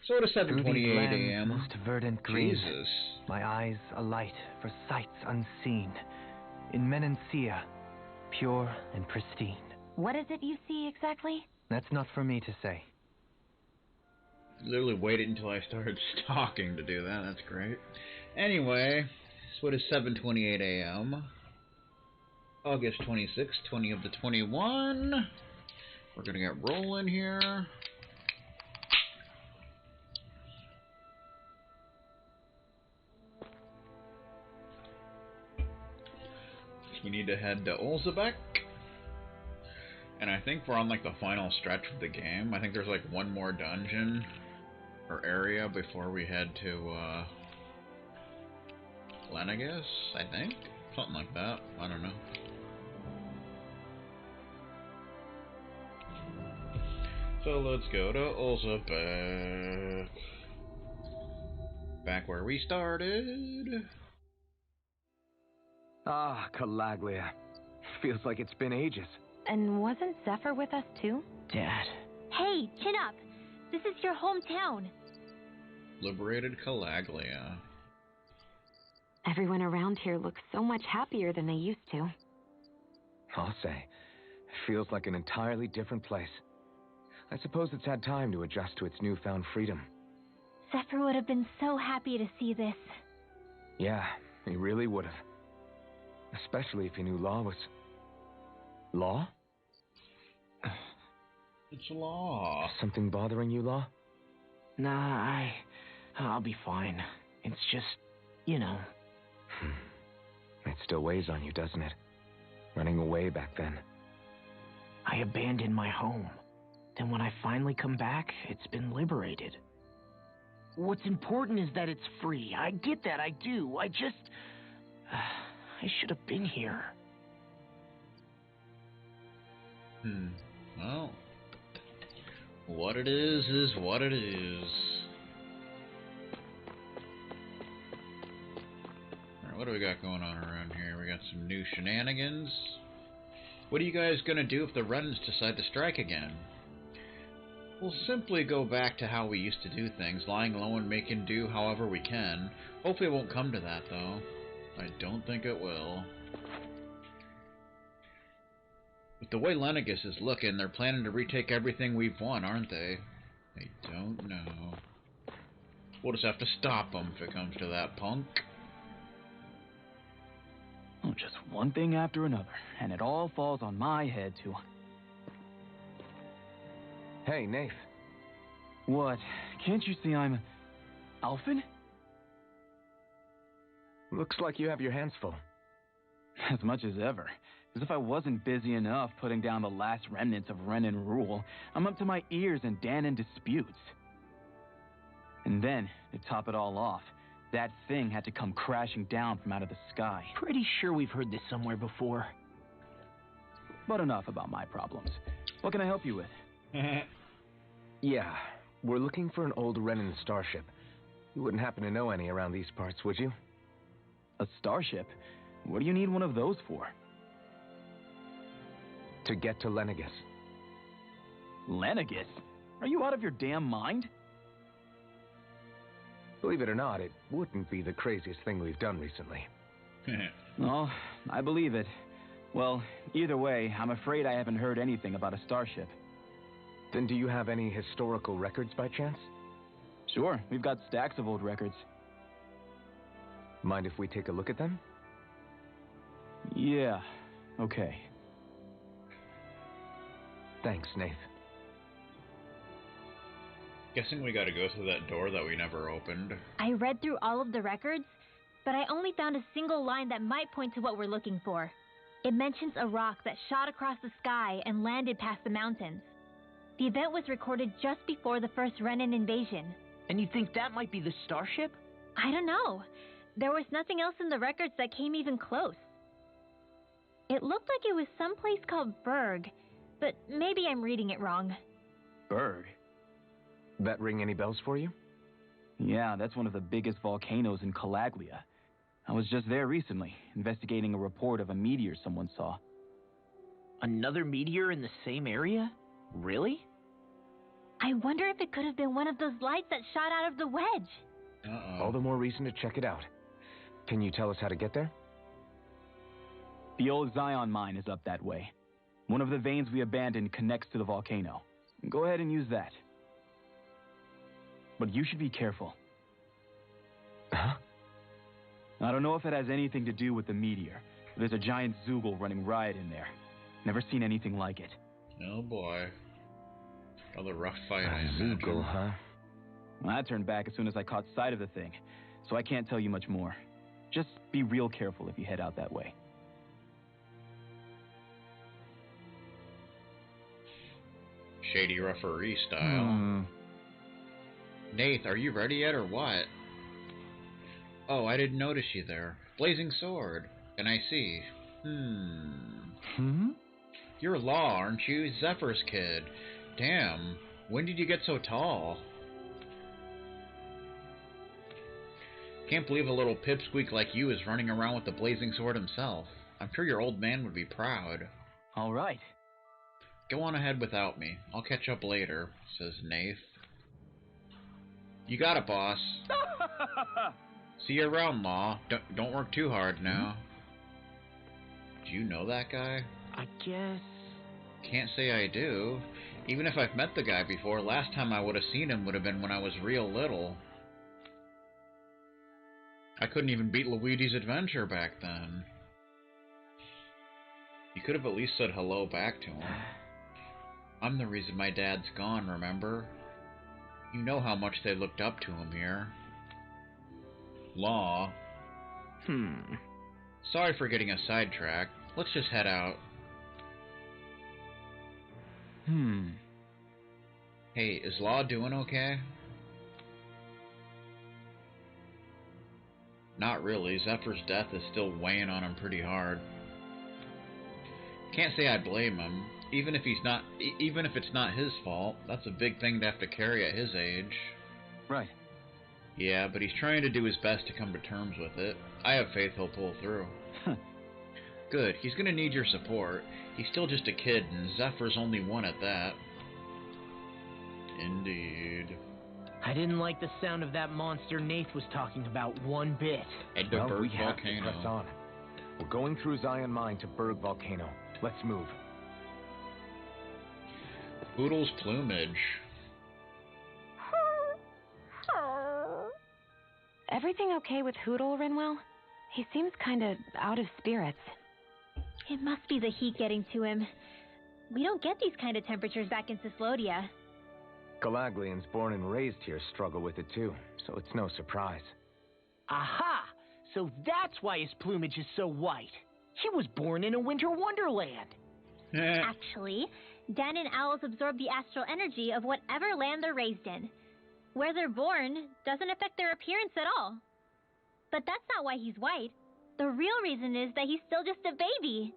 So it is Through these 7:28 lands a.m. most verdant green, Jesus. my eyes alight for sights unseen. In Menancia, pure and pristine. What is it you see exactly? That's not for me to say. Literally waited until I started stalking to do that. That's great. Anyway, so it is 7:28 a.m. August 26th, 20 of the 21. We're gonna get rolling here. We need to head to Olzebek. And I think we're on like the final stretch of the game. I think there's like one more dungeon or area before we head to Lenegus, I think? Something like that. I don't know. So let's go to Olzebek. Back where we started. Ah, Calaglia. Feels like it's been ages. And wasn't Zephyr with us too? Dad. Hey, chin up. This is your hometown. Liberated Calaglia. Everyone around here looks so much happier than they used to. I'll say. Feels like an entirely different place. I suppose it's had time to adjust to its newfound freedom. Zephyr would have been so happy to see this. Yeah, he really would have. Especially if he knew Law was... Law? It's Law. Something bothering you, Law? Nah, I'll be fine. It's just, you know. It still weighs on you, doesn't it? Running away back then. I abandoned my home. Then when I finally come back, it's been liberated. What's important is that it's free. I get that, I do. I just... I should have been here. Well, what it is what it is. Alright, what do we got going on around here? We got some new shenanigans. What are you guys gonna do if the Renans decide to strike again? We'll simply go back to how we used to do things, lying low and making do however we can. Hopefully it won't come to that, though. I don't think it will. With the way Lenegus is looking, they're planning to retake everything we've won, aren't they? I don't know. We'll just have to stop them if it comes to that, punk. Oh, just one thing after another, and it all falls on my head to... Hey, Nath. What? Can't you see I'm... Alphen? Looks like you have your hands full. As much as ever. As if I wasn't busy enough putting down the last remnants of Renan rule, I'm up to my ears in Danon disputes. And then, to top it all off, that thing had to come crashing down from out of the sky. Pretty sure we've heard this somewhere before. But enough about my problems. What can I help you with? Yeah, we're looking for an old Renan starship. You wouldn't happen to know any around these parts, would you? A starship? What do you need one of those for? To get to Lenegus. Lenegus? Are you out of your damn mind? Believe it or not, it wouldn't be the craziest thing we've done recently. Oh, I believe it. Well, either way, I'm afraid I haven't heard anything about a starship. Then do you have any historical records by chance? Sure, we've got stacks of old records. Mind if we take a look at them? Yeah, okay. Thanks, Nath. Guessing we gotta go through that door that we never opened. I read through all of the records, but I only found a single line that might point to what we're looking for. It mentions a rock that shot across the sky and landed past the mountains. The event was recorded just before the first Renan invasion. And you think that might be the starship? I don't know. There was nothing else in the records that came even close. It looked like it was someplace called Berg, but maybe I'm reading it wrong. Berg? That ring any bells for you? Yeah, that's one of the biggest volcanoes in Calaglia. I was just there recently, investigating a report of a meteor someone saw. Another meteor in the same area? Really? I wonder if it could have been one of those lights that shot out of the wedge. Uh-oh. All the more reason to check it out. Can you tell us how to get there? The old Zion mine is up that way. One of the veins we abandoned connects to the volcano. Go ahead and use that. But you should be careful. Huh? I don't know if it has anything to do with the meteor, but there's a giant Zoogle running riot in there. Never seen anything like it. Oh boy. Another rough fight, I A imagine. Zoogle, huh? I turned back as soon as I caught sight of the thing, so I can't tell you much more. Just be real careful if you head out that way. Shady referee style. Nath, are you ready yet or what? Oh, I didn't notice you there. Blazing sword. And I see. You're Law, aren't you? Zephyr's kid. Damn. When did you get so tall? Can't believe a little pipsqueak like you is running around with the blazing sword himself. I'm sure your old man would be proud. All right. Go on ahead without me. I'll catch up later, says Nath. You got it, boss. See you around, Law. Don't work too hard now. Do you know that guy? I guess... Can't say I do. Even if I've met the guy before, last time I would have seen him would have been when I was real little. I couldn't even beat Luigi's Adventure back then. You could have at least said hello back to him. I'm the reason my dad's gone, remember? You know how much they looked up to him here. Law. Sorry for getting us sidetracked. Let's just head out. Hey, is Law doing okay? Not really. Zephyr's death is still weighing on him pretty hard. Can't say I blame him. Even if it's not his fault, that's a big thing to have to carry at his age. Right. Yeah, but he's trying to do his best to come to terms with it. I have faith he'll pull through. Good, he's gonna need your support. He's still just a kid, and Zephyr's only one at that. Indeed. I didn't like the sound of that monster Nath was talking about one bit. At the Well, Berg we have to Volcano. press on. We're going through Zion Mine to Berg Volcano. Let's move. Poodle's plumage. Everything okay with Hootle, Rinwell? He seems kinda out of spirits. It must be the heat getting to him. We don't get these kind of temperatures back in Cislodia. Galaglians born and raised here struggle with it too, so it's no surprise. Aha! So that's why his plumage is so white. He was born in a winter wonderland. Actually, Dan and owls absorb the astral energy of whatever land they're raised in. Where they're born doesn't affect their appearance at all. But that's not why he's white. The real reason is that he's still just a baby.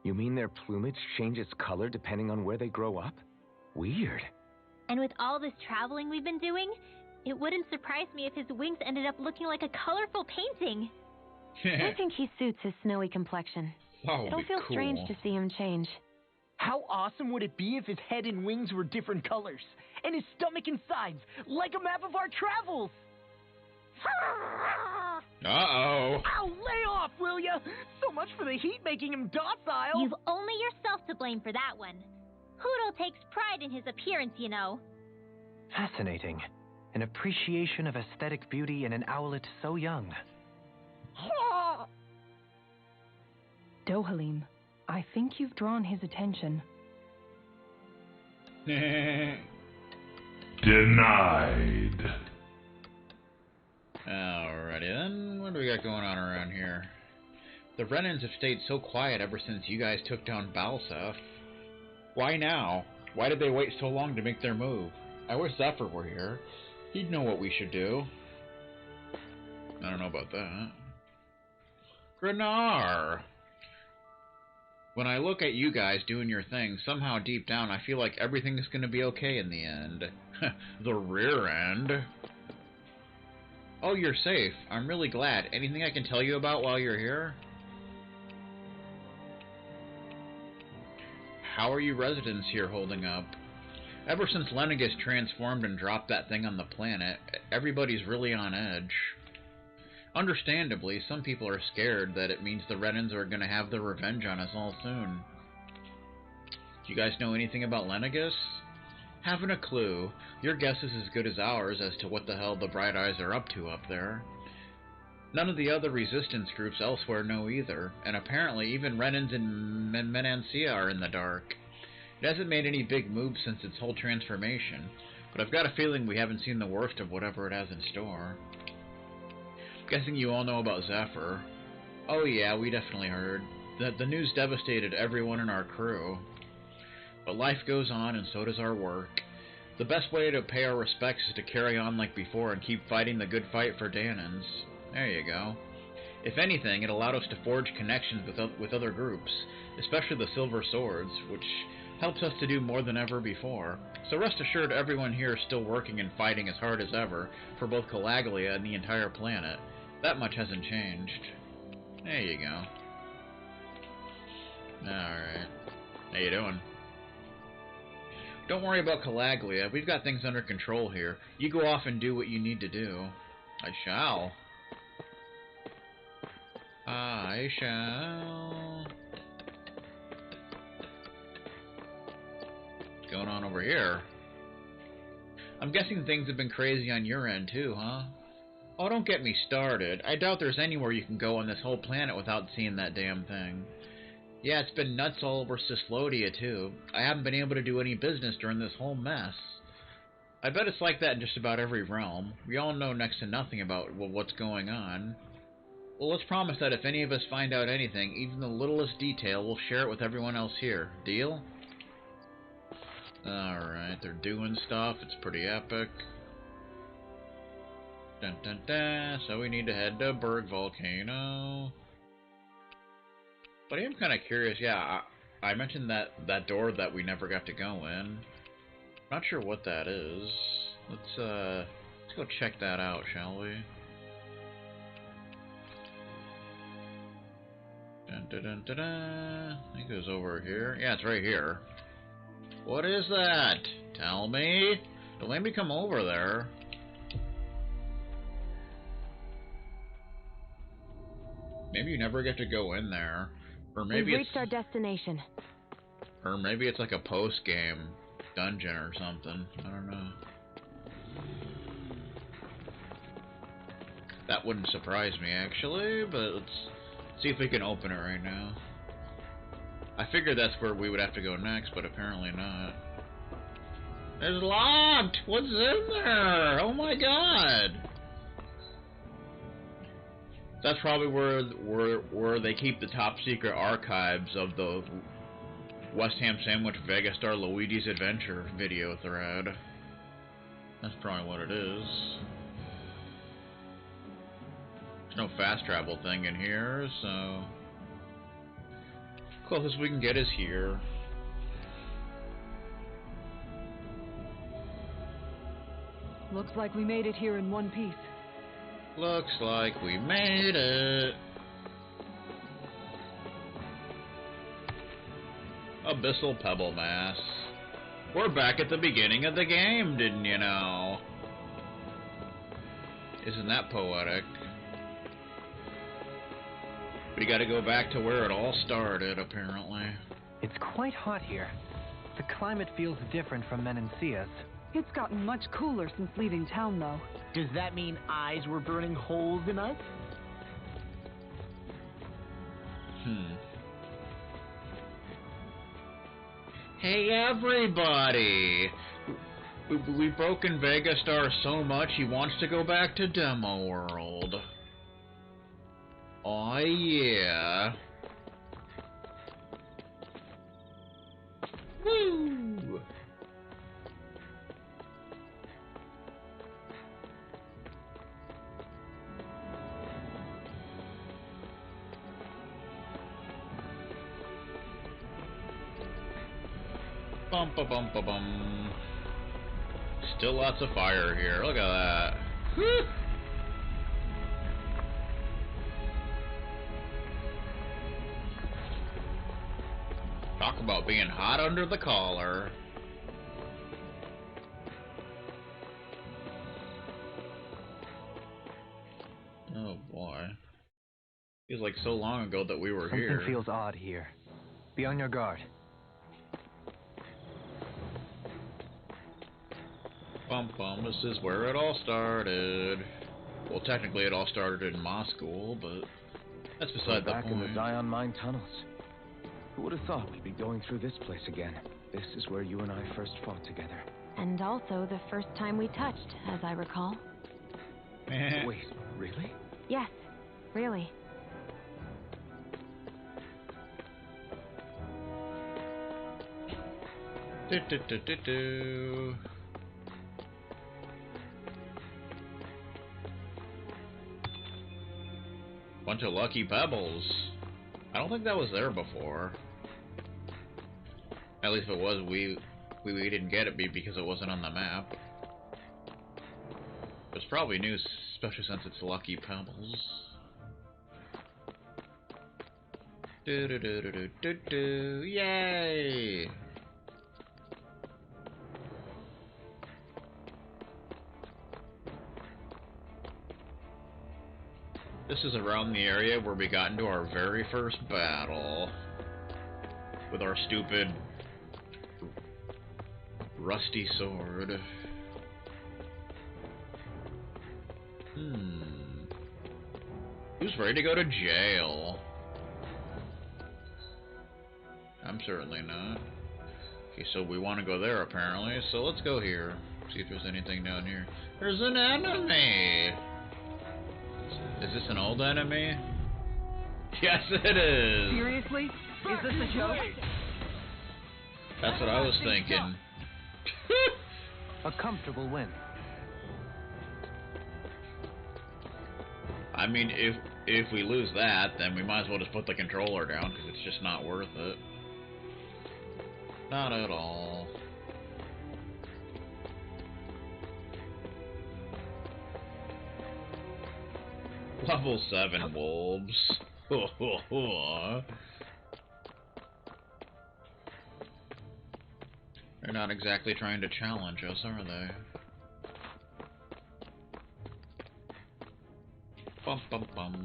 You mean their plumage changes color depending on where they grow up? Weird. And with all this traveling we've been doing, it wouldn't surprise me if his wings ended up looking like a colorful painting. I think he suits his snowy complexion. It'll feel strange to see him change. How awesome would it be if his head and wings were different colors? And his stomach and sides, like a map of our travels! Uh-oh. Ow, lay off, will ya? So much for the heat making him docile! You've only yourself to blame for that one. Hootle takes pride in his appearance, you know. Fascinating. An appreciation of aesthetic beauty in an owlet so young. Dohalim, I think you've drawn his attention. Denied. Alrighty then, what do we got going on around here? The Renans have stayed so quiet ever since you guys took down Balsef. Why now? Why did they wait so long to make their move? I wish Zephyr were here. He'd know what we should do. I don't know about that. Grenar! When I look at you guys doing your thing, somehow deep down I feel like everything's gonna be okay in the end. The rear end. Oh, you're safe. I'm really glad. Anything I can tell you about while you're here? How are you residents here holding up? Ever since Lenegus transformed and dropped that thing on the planet, everybody's really on edge. Understandably, some people are scared that it means the Renans are going to have their revenge on us all soon. Do you guys know anything about Lenegus? Haven't a clue. Your guess is as good as ours as to what the hell the Bright Eyes are up to up there. None of the other resistance groups elsewhere know either, and apparently even Renans and Menancia are in the dark. It hasn't made any big moves since its whole transformation, but I've got a feeling we haven't seen the worst of whatever it has in store. Guessing you all know about Zephyr. Oh yeah, we definitely heard. The news devastated everyone in our crew. But life goes on, and so does our work. The best way to pay our respects is to carry on like before and keep fighting the good fight for Danans. There you go. If anything, it allowed us to forge connections with other groups, especially the Silver Swords, which helps us to do more than ever before. So rest assured everyone here is still working and fighting as hard as ever for both Calaglia and the entire planet. That much hasn't changed. There you go. Alright. How you doing? Don't worry about Calaglia. We've got things under control here. You go off and do what you need to do. I shall. I shall. What's going on over here? I'm guessing things have been crazy on your end too, huh? Oh, don't get me started. I doubt there's anywhere you can go on this whole planet without seeing that damn thing. Yeah, it's been nuts all over Cislodia, too. I haven't been able to do any business during this whole mess. I bet it's like that in just about every realm. We all know next to nothing about what's going on. Well, let's promise that if any of us find out anything, even the littlest detail, we'll share it with everyone else here. Deal? Alright, they're doing stuff. It's pretty epic. Dun dun dun. So we need to head to Berg Volcano. But I am kind of curious. Yeah, I mentioned that door that we never got to go in. Not sure what that is. Let's go check that out, shall we? Dun dun dun dun dun. I think it was over here. Yeah, it's right here. What is that? Tell me. Don't let me come over there. Maybe you never get to go in there. Or maybe We've reached our destination. Or maybe it's like a post-game dungeon or something. I don't know. That wouldn't surprise me, actually, but let's see if we can open it right now. I figured that's where we would have to go next, but apparently not. It's locked! What's in there? Oh my god! That's probably where they keep the top secret archives of the West Ham Sandwich Vegastar Luigi's Adventure video thread. That's probably what it is. There's no fast travel thing in here, so closest we can get is here. Looks like we made it here in one piece. Looks like we made it. Abyssal Pebble Mass. We're back at the beginning of the game, didn't you know? Isn't that poetic? We gotta go back to where it all started, apparently. It's quite hot here. The climate feels different from Menancia's. It's gotten much cooler since leaving town, though. Does that mean eyes were burning holes in us? Hey everybody! We've broken Vegastar so much he wants to go back to Demo World. Oh yeah. Woo! Bum ba bum ba bum. Still lots of fire here. Look at that. Whew. Talk about being hot under the collar. Oh boy. Feels like so long ago that we were Something here. feels odd here. Be on your guard. Bum, this is where it all started. Well, technically it all started in my school, but that's beside the Back in point. the Zion Mine tunnels. Who would have thought we'd be going through this place again? This is where you and I first fought together. And also the first time we touched, as I recall. Wait, really? Yes, really. Do. Bunch of lucky pebbles. I don't think that was there before. At least if it was, we didn't get it because it wasn't on the map. It's probably new, especially since it's lucky pebbles. Do. Yay! This is around the area where we got into our very first battle with our stupid rusty sword. Who's ready to go to jail? I'm certainly not. Okay, so we want to go there apparently, so let's go here. See if there's anything down here. There's an enemy! Is this an old enemy? Yes, it is! Seriously? Is this a joke? That's what I was thinking. A comfortable win. I mean, if we lose that, then we might as well just put the controller down, because it's just not worth it. Not at all. Level 7 wolves. They're not exactly trying to challenge us, are they? Bum.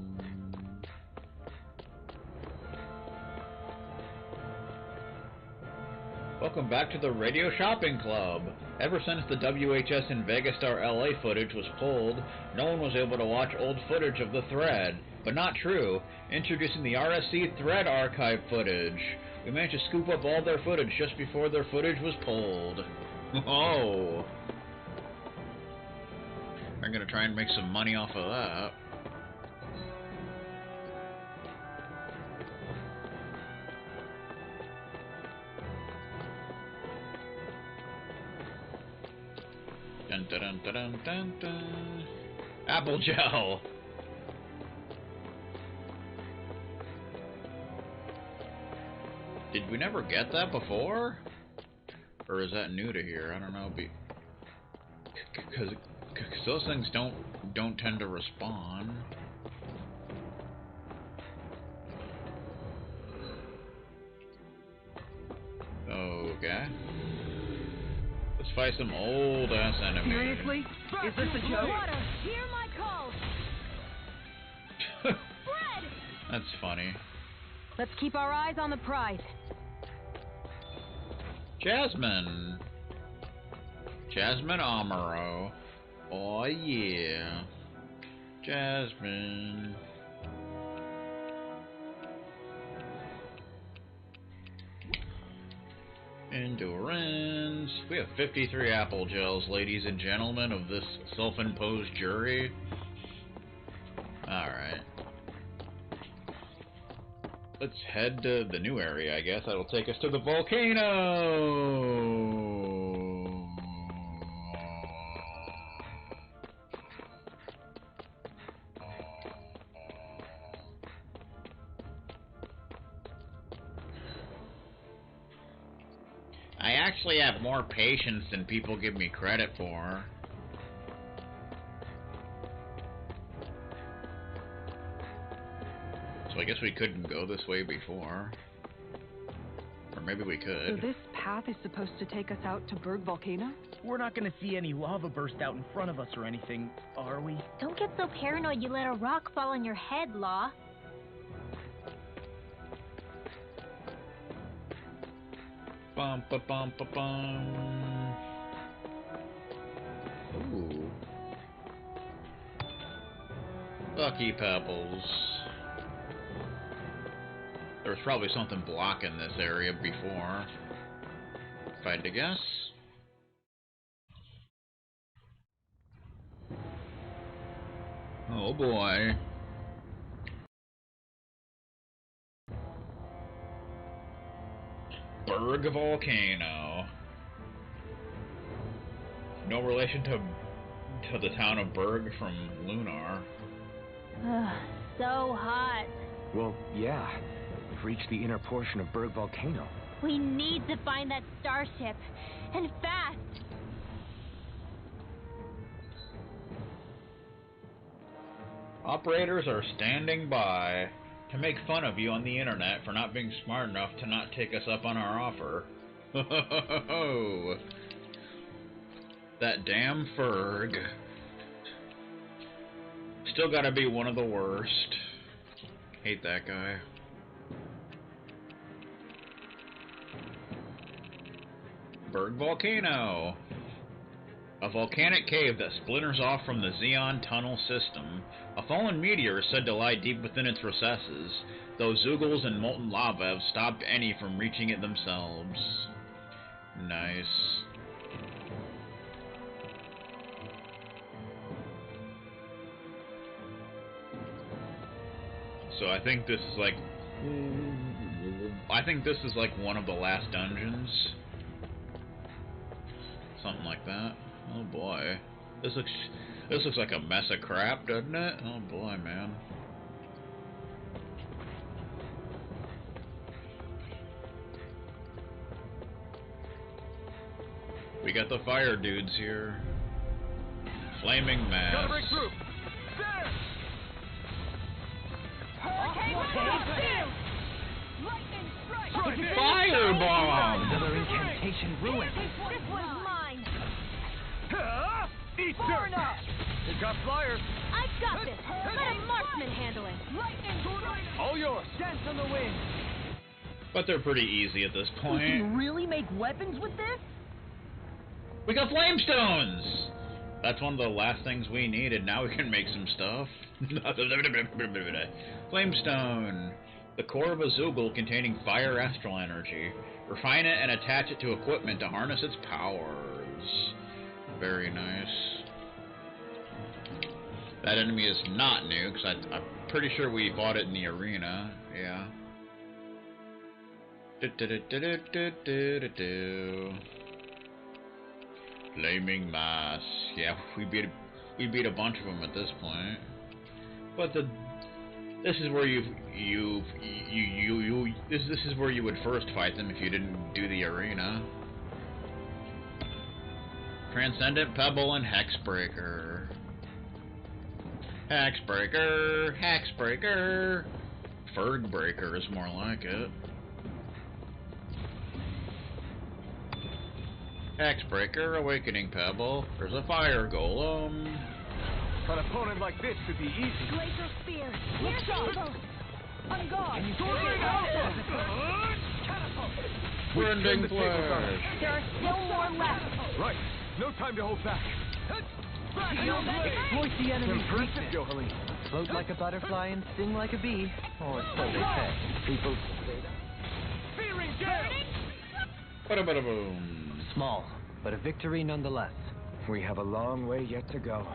Welcome back to the Radio Shopping Club. Ever since the WHS and Vegastar LA footage was pulled, no one was able to watch old footage of the thread. But not true. Introducing the RSC Thread Archive footage. We managed to scoop up all their footage just before their footage was pulled. Oh! I'm gonna try and make some money off of that. Dun. Apple gel. Did we never get that before? Or is that new to here? I don't know. Because those things don't tend to respawn. Okay. Let's fight some old ass enemies. Seriously? Is this a joke? Water, hear my call. Bread. That's funny. Let's keep our eyes on the prize. Jasmine Amaro. Oh yeah. Jasmine. Endurance. We have 53 apple gels, ladies and gentlemen of this self-imposed jury. Alright. Let's head to the new area, I guess. That'll take us to the volcano! I actually have more patience than people give me credit for. So I guess we couldn't go this way before. Or maybe we could. So this path is supposed to take us out to Berg Volcano? We're not gonna see any lava burst out in front of us or anything, are we? Don't get so paranoid you let a rock fall on your head, Law. Bum ba bum ba bum. Ooh. Lucky pebbles. There was probably something blocking this area before, if I had to guess. Oh boy. Berg Volcano. No relation to the town of Berg from Lunar. So hot. Well, yeah. We've reached the inner portion of Berg Volcano. We need to find that starship. And fast. Operators are standing by to make fun of you on the internet for not being smart enough to not take us up on our offer. Ho ho ho ho ho! That damn Ferg. Still gotta be one of the worst. Hate that guy. Berg Volcano. A volcanic cave that splinters off from the Xeon tunnel system. A fallen meteor is said to lie deep within its recesses, though Zoogles and molten lava have stopped any from reaching it themselves. Nice. So I think this is like one of the last dungeons. Something like that. Oh boy. This looks like a mess of crap, doesn't it? Oh boy, man. We got the fire dudes here. Flaming mass. Gotta break through. Firebomb! Another incantation ruined. This one's mine. Eat dirt! You got flyers. I've got this. Let a marksman handle it. All yours. Dance on the wind. But they're pretty easy at this We point. can really make weapons with this? We got flamestones! That's one of the last things we needed. Now we can make some stuff. Flamestone. The core of a Zoogle containing fire astral energy. Refine it and attach it to equipment to harness its powers. Very nice. That enemy is not new, because I'm pretty sure we fought it in the arena. Yeah. Flaming mass. Yeah, we beat a bunch of them at this point. But this is where this is where you would first fight them if you didn't do the arena. Transcendent Pebble and Hexbreaker. Hexbreaker, Hexbreaker. Fergbreaker is more like it. Hexbreaker, Awakening Pebble. There's a Fire Golem. An opponent like this should be easy. Glacier Spear. Here's Evil. On guard. Rending Flash. There are still more left. Right. No time to hold back. Exploit the enemy's Impressive, weakness. Johaleen. Float like a butterfly and sting like a bee. Or so they say. People say that. Fearing gale. Bada-bada-boom. Small, but a victory nonetheless. We have a long way yet to go.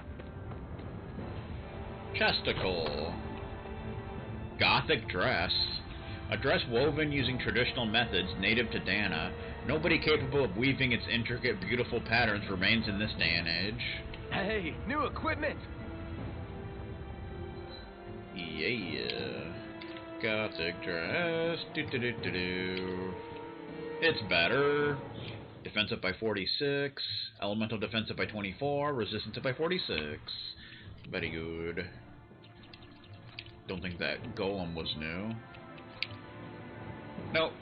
Chesticle. Gothic dress. A dress woven using traditional methods native to Dana. Nobody capable of weaving its intricate, beautiful patterns remains in this day and age. Hey, new equipment! Yeah. Gothic dress. Do-do-do-do-do. It's better. Defensive by 46. Elemental defensive by 24. Resistance by 46. Very good. Don't think that golem was new. Nope.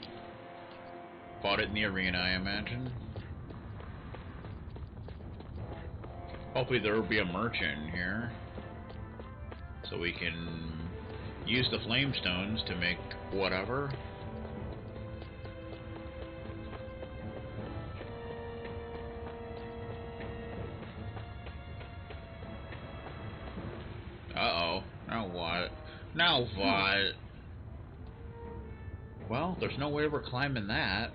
Fought it in the arena, I imagine. Hopefully there will be a merchant in here, so we can use the flame stones to make whatever. Uh-oh. Now what? Now what? Well, there's no way we're climbing that.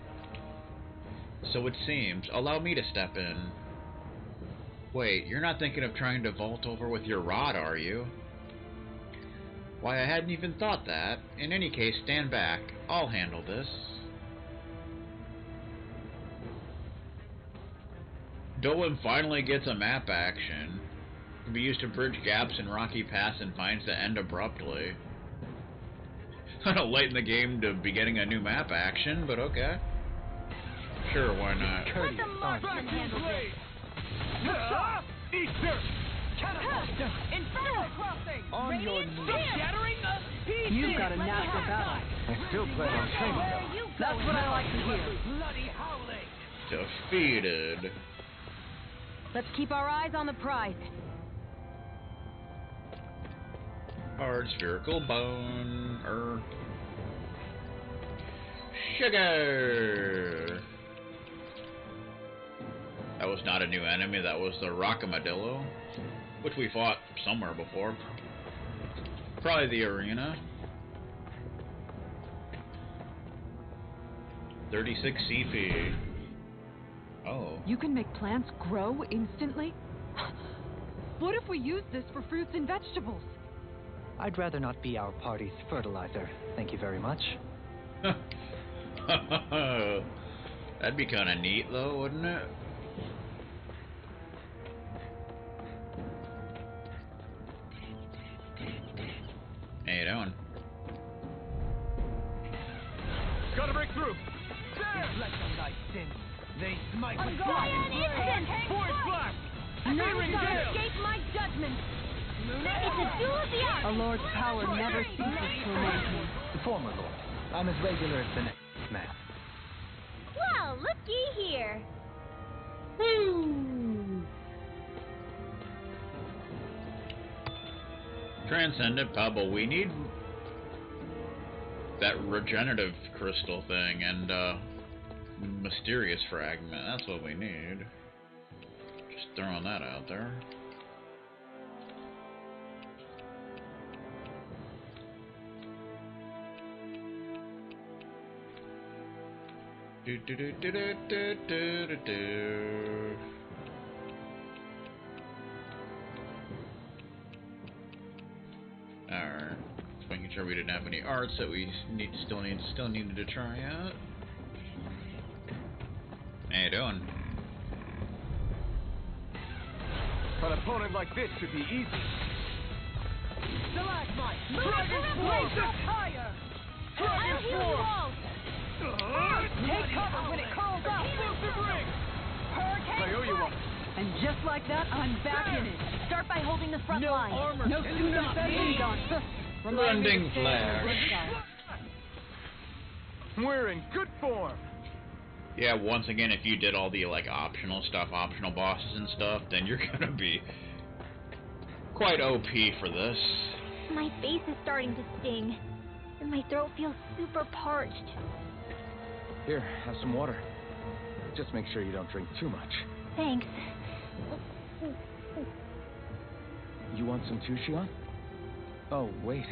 So it seems. Allow me to step in. Wait, you're not thinking of trying to vault over with your rod, are you? Why, I hadn't even thought that. In any case, stand back. I'll handle this. Dolan finally gets a map action. It can be used to bridge gaps in rocky paths and finds that end abruptly. Kinda late in the game to be getting a new map action, but okay. Sure, why not? Let the marksman handle this. Easter! Catapulta! Inferno crossing! On your knees. Shattering us pieces! You've got a natural battle. I still plan on training though. That's what I like to hear. Bloody howling! Defeated. Let's keep our eyes on the prize. Hard spherical bone. Sugar. That was not a new enemy, that was the Rockamadillo, which we fought somewhere before. Probably the arena. 36 CP. Oh. You can make plants grow instantly? What if we use this for fruits and vegetables? I'd rather not be our party's fertilizer. Thank you very much. That'd be kind of neat, though, wouldn't it? How you doing? Gotta break through! There! Reflect on thy sins. They smite with Giant instant! Void blast! None Searing shall gale! escape my judgment! It's a duel of the arts! A lord's power never ceases to amaze me. The former lord. I'm as regular as the next man. Well, looky here! Transcendent Pebble. We need that regenerative crystal thing and mysterious fragment. That's what we need. Just throwing that out there. Do do do do do do do do. Alright. Just making sure we didn't have any arts that we still needed to try out. How you doing? An opponent like this should be easy. Stalagmite! Dragon Blaze Swarm! up higher! Dragon I'll heal you Swarm! all! Take cover when it calls out. Explosive ring! Hurricane I owe you one. And just like that, I'm back in it. Start by holding the front line. No sooner said than done. Blending flash. We're in good form. Yeah, once again, if you did all the like optional stuff, optional bosses and stuff, then you're gonna be quite OP for this. My face is starting to sting, and my throat feels super parched. Here, have some water. Just make sure you don't drink too much. Thanks. You want some too, Shion? Oh, wait.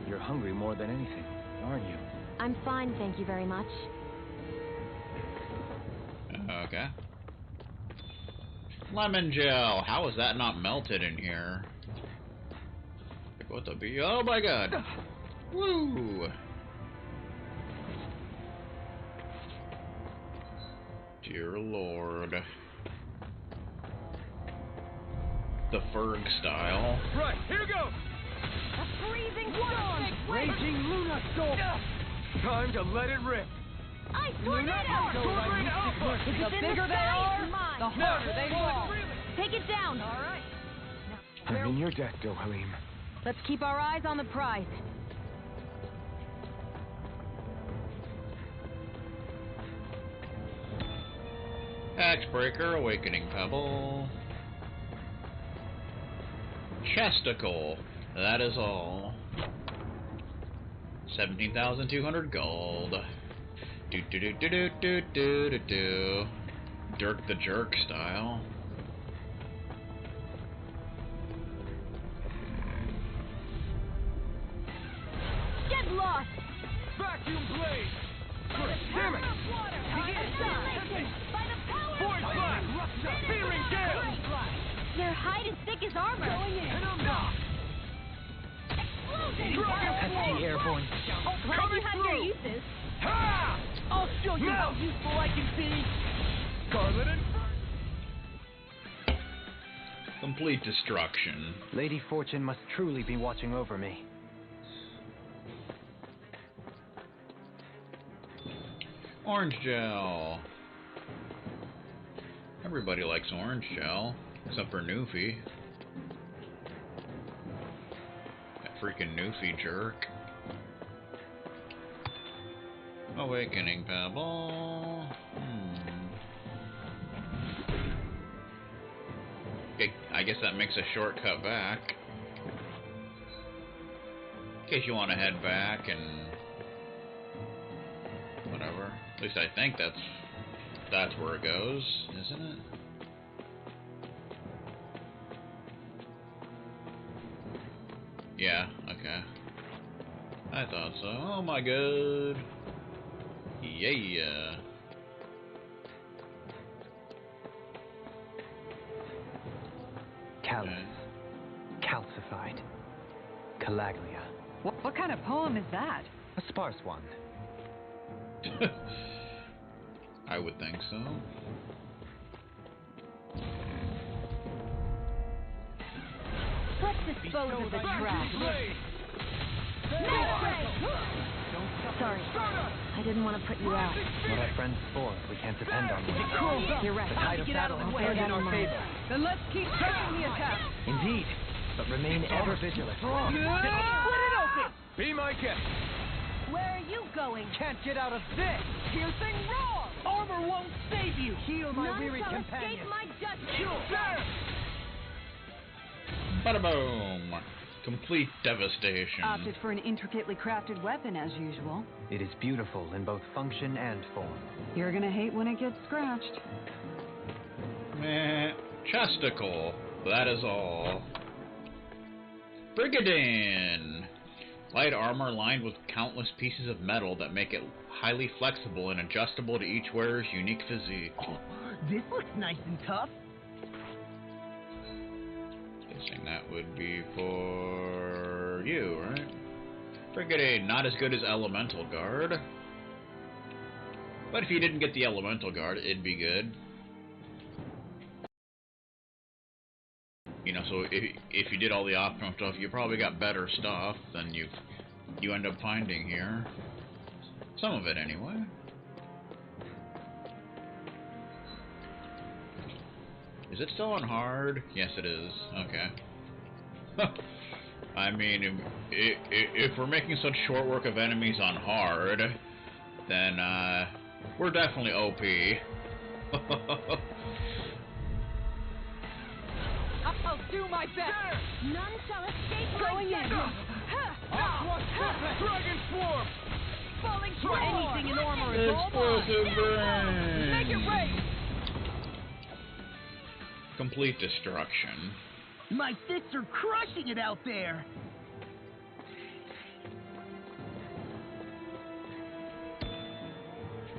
You're hungry more than anything, aren't you? I'm fine, thank you very much. Okay. Lemon gel. How is that not melted in here? Like, what the be? Oh my god. Woo. Dear Lord. The Berg style. Right, here goes! A freezing storm! Raging Luna Storm! Time to let it rip! Ice tornado! Tornado Alpha! If The it's in bigger the they sky, are, it's mine. the harder they fall. Take it down. All right. I'm in your debt, Dohalim. Let's keep our eyes on the prize. Axebreaker, Awakening Pebble. Chesticle, that is all. 17,200 gold. Do do do do do do do do do. Dirk the Jerk style. Get lost! Vacuum blade! Damn it! Void blast! Searing gale! Their hide is thick as armor. Pesky airborne. Glad you have your uses. Ha! I'll show you how useful I can be! Scarlet and Complete destruction. Lady Fortune must truly be watching over me. Orange gel. Everybody likes orange gel, except for Newfie. That freaking Newfie jerk. Awakening Pebble. Okay, I guess that makes a shortcut back. In case you want to head back and whatever. At least I think that's where it goes, isn't it? Yeah, okay. I thought so. Oh my god. Yeah. Callous. Calcified. Calaglia. What kind of poem is that? A sparse one. I would think so. Let's dispose of the trash. Sorry, I didn't want to put you out. What are friends for if we can't depend on one? You're right. The tide of battle has turned in our favor. Then let's keep pressing the attack! Indeed, but remain ever vigilant. Split it open! be my guest. Where are you going? Can't get out of this! Piercing roar! Armor won't save you! Heal my None weary shall companion. escape my justice. Bada boom! Complete devastation. Opted for an intricately crafted weapon as usual. It is beautiful in both function and form. You're gonna hate when it gets scratched. Meh. Chesticle. That is all. Brigadine! Light armor lined with countless pieces of metal that make it highly flexible and adjustable to each wearer's unique physique. This looks nice and tough. Guessing that would be for you, right? Brigadine, not as good as Elemental Guard. But if you didn't get the Elemental Guard, it'd be good. You know, so if you did all the optional stuff, you probably got better stuff than you end up finding here. Some of it, anyway. Is it still on hard? Yes, it is. Okay. I mean, if we're making such short work of enemies on hard, then we're definitely OP. I'll do my best! None shall escape Going my in! justice. Dragon swarm! Falling through anything in armor is all Explosive mine! Make it brain! rain! Complete destruction. My fists are crushing it out there.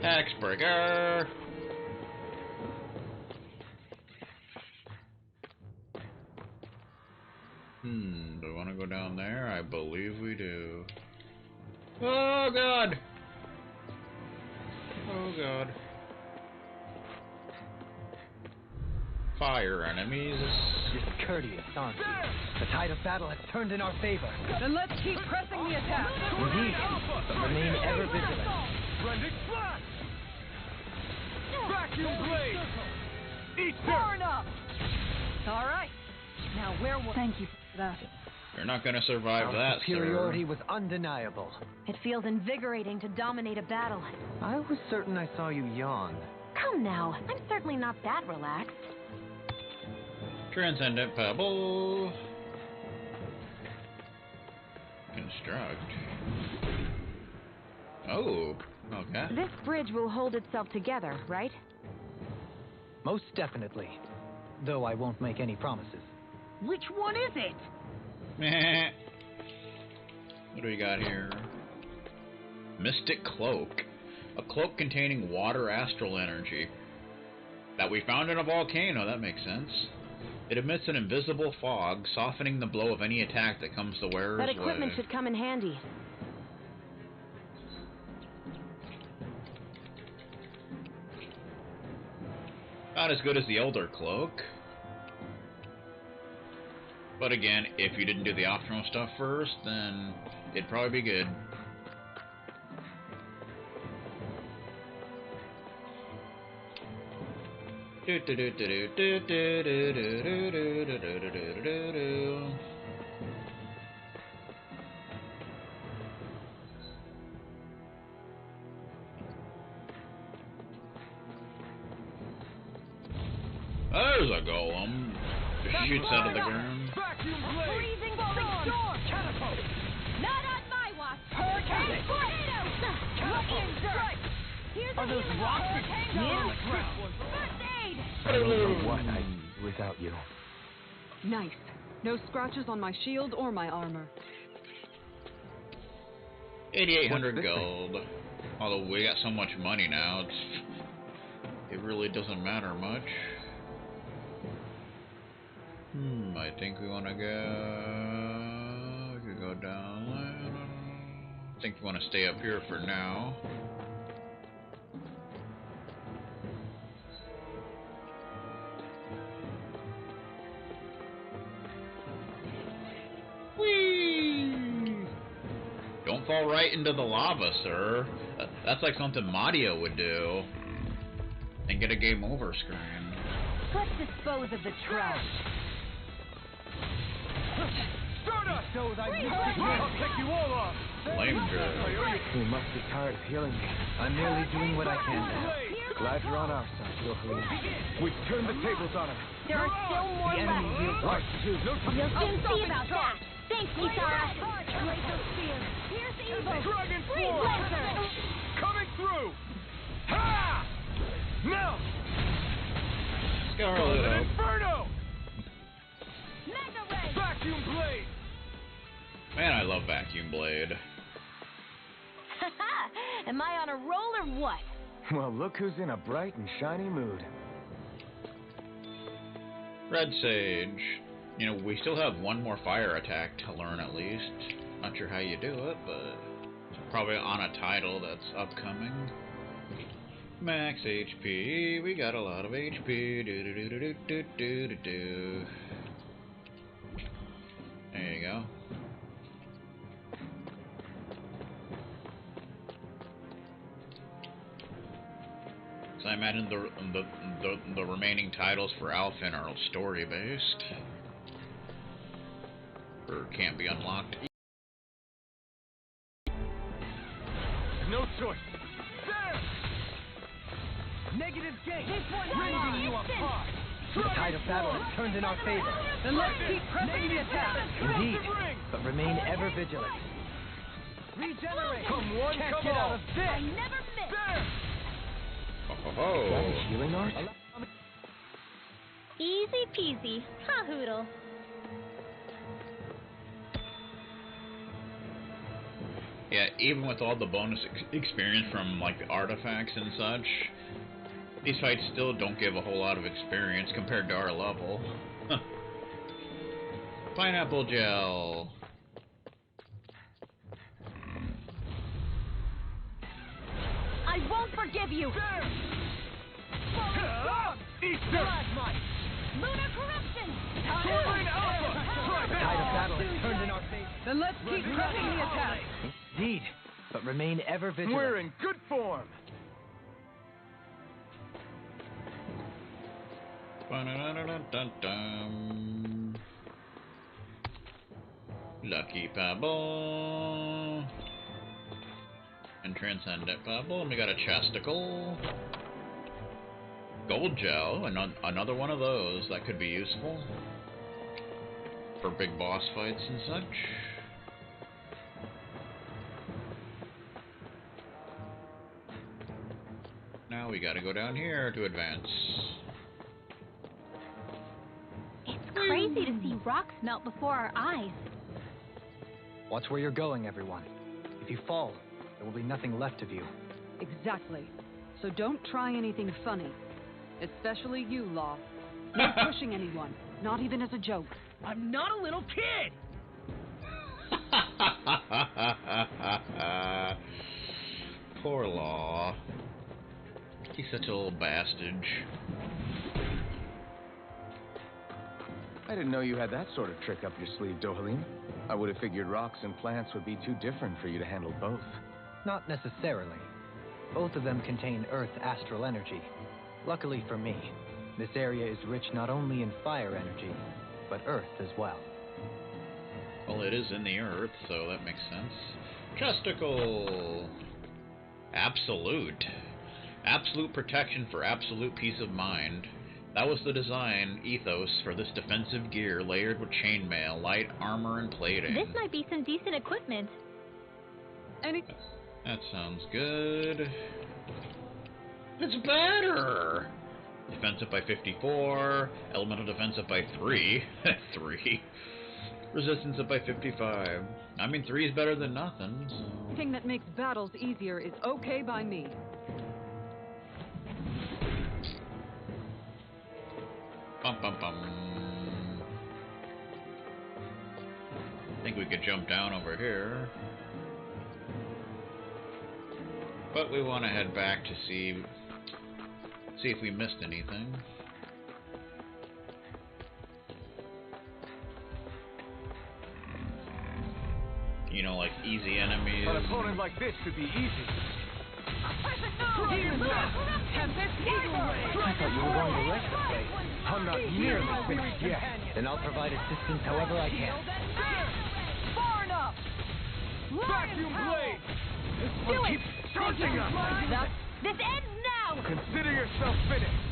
Axebreaker! Do we want to go down there? I believe we do. Oh god! Oh god. Fire enemies. Discourteous, aren't you? The tide of battle has turned in our favor. Then let's keep pressing the attack! Indeed, but remain ever vigilant. Rending flash! Vacuum blade! Eat Far enough! Alright, now where will... Thank you for that. You're not gonna survive Our that, superiority sir. was undeniable. It feels invigorating to dominate a battle. I was certain I saw you yawn. Come now, I'm certainly not that relaxed. Transcendent Pebble. Construct. Oh, okay. This bridge will hold itself together, right? Most definitely. Though I won't make any promises. Which one is it? Meh. What do we got here? Mystic Cloak. A cloak containing water astral energy. That we found in a volcano, that makes sense. It emits an invisible fog, softening the blow of any attack that comes the wearer's way. That equipment should come in handy. Not as good as the Elder Cloak. But again, if you didn't do the optional stuff first, then it'd probably be good. There's a golem. Just shoots out of the ground. Freezing storm! Catapult! Not on my watch! Hurricane! Tornado! Here's Are those rocks? Yeah. First aid! I don't know what I'd do without you. Nice. No scratches on my shield or my armor. 8,800 gold. Although we got so much money now, it really doesn't matter much. I think we want to go. We could go down. I think we want to stay up here for now. Whee! Don't fall right into the lava, sir. That's like something Mario would do. And get a game over screen. Let's dispose of the trash. Stardust! So thy I'll take you all off! Flame Berg. You must be tired of healing me. I'm merely doing what I can now. Glad you're on our side, Yohelin. We've turned the tables on him. There are still more The enemy left. yields right to you. You'll soon see about that. Thanks, Kitara. Here's evil. Dragon Freeze Force! Lancer. Coming through! Ha! Now! Scarlet. Inferno! Mega Ray. Vacuum Blade! Man, I love Vacuum Blade. Haha. Am I on a roll or what? Well, look who's in a bright and shiny mood. Red Sage. You know, we still have one more fire attack to learn at least. Not sure how you do it, but it's probably on a title that's upcoming. Max HP. We got a lot of HP. There you go. So I imagine the remaining titles for Alphen are story based, or can't be unlocked. No choice. There! Negative gate! This one's Rending you instant. apart! The tide of battle has turned in our favor. Then let's keep pressing the attack. Indeed, but remain ever vigilant. Regenerate! Come one, Can't come get out all! of this! I never miss. There! Oh, That is healing art? Easy peasy. Ha hoodle. yeah. Even with all the bonus experience from like the artifacts and such, these fights still don't give a whole lot of experience compared to our level. Huh. Pineapple gel. I won't forgive you. Easter! Blood Might. Lunar corruption. Soaring Alpha! The tide of battle has turned in our favor. Then let's keep pressing the attack. Indeed, but remain ever vigilant. We're in good form! Ba-da-da-da-dum-dum. Lucky Pebble. And Transcendent Pebble. And we got a Chesticle. Gold gel, and another one of those. That could be useful for big boss fights and such. Now we gotta go down here to advance. It's crazy to see rocks melt before our eyes. Watch where you're going, everyone. If you fall, there will be nothing left of you. Exactly. So don't try anything funny. Especially you, Law. No pushing anyone, not even as a joke. I'm not a little kid! Poor Law. He's such a little bastard. I didn't know you had that sort of trick up your sleeve, Dohalim. I would have figured rocks and plants would be too different for you to handle both. Not necessarily. Both of them contain Earth astral energy. Luckily for me, this area is rich not only in fire energy, but Earth as well. Well, it is in the Earth, so that makes sense. Justical! Absolute. Absolute protection for absolute peace of mind. That was the design ethos for this defensive gear layered with chainmail, light armor, and plating. This might be some decent equipment. That sounds good. It's better! Defensive by 54, elemental defensive by 3. 3. Resistance up by 55. I mean, 3 is better than nothing, so... Anything that makes battles easier is okay by me. Bum bum bum. I think we could jump down over here. But we want to head back to see if we missed anything. You know, like easy enemies. An opponent like this should be easy. Demon Blast! Tempest Eagle Ray! I thought you were going to wreck the place. I'm not nearly finished yet. Then I'll provide assistance however I can. Far enough! Vacuum blade! This one keeps charging us! This ends now! Consider yourself finished!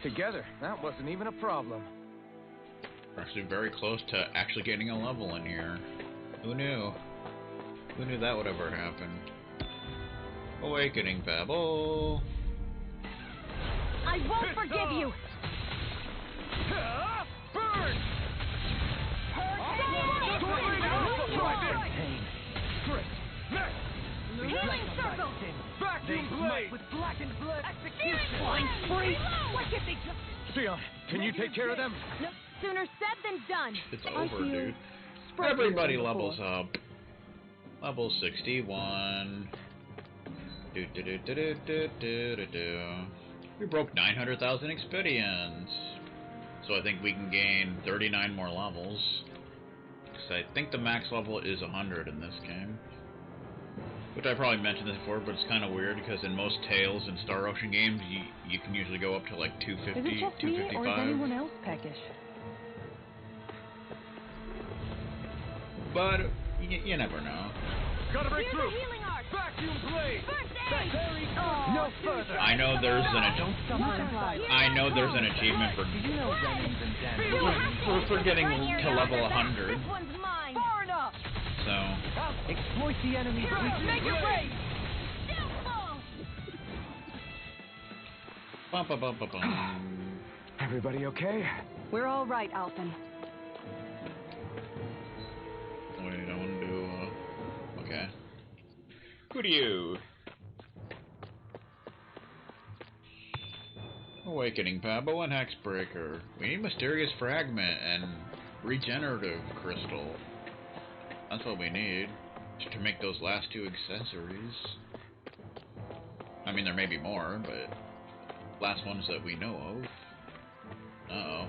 Together, that wasn't even a problem. We're actually very close to actually getting a level in here. Who knew? Who knew that would ever happen? Awakening Babble. I won't forgive you! Berg! Healing circle! Vacuum blade! With blackened blood. Execution! Blind spree! Why can't they just... Sion, can you take care of them? No, sooner said than done. It's over, dude. Everybody levels up. Level 61. We broke 900,000 expedients. So I think we can gain 39 more levels. Because I think the max level is 100 in this game. Which I probably mentioned this before, but it's kind of weird because in most Tales and Star Ocean games, you can usually go up to like 250, Is it just 255. me, or is anyone else peckish? But you never know. Gotta break through! Healing art! Vacuum blade! First aid! No further! I know there's an achievement for getting to level 100. This one's mine! Far enough! So Exploit the enemy's weakness. Make it rain! bum bum bum bum bum. Everybody okay? We're all right, Alphen. Wait, I want to do. Okay. Who do you? Awakening Pabo and Hexbreaker. We need Mysterious Fragment and Regenerative Crystal. That's what we need to make those last 2 accessories. I mean, there may be more, but last ones that we know of. Uh-oh.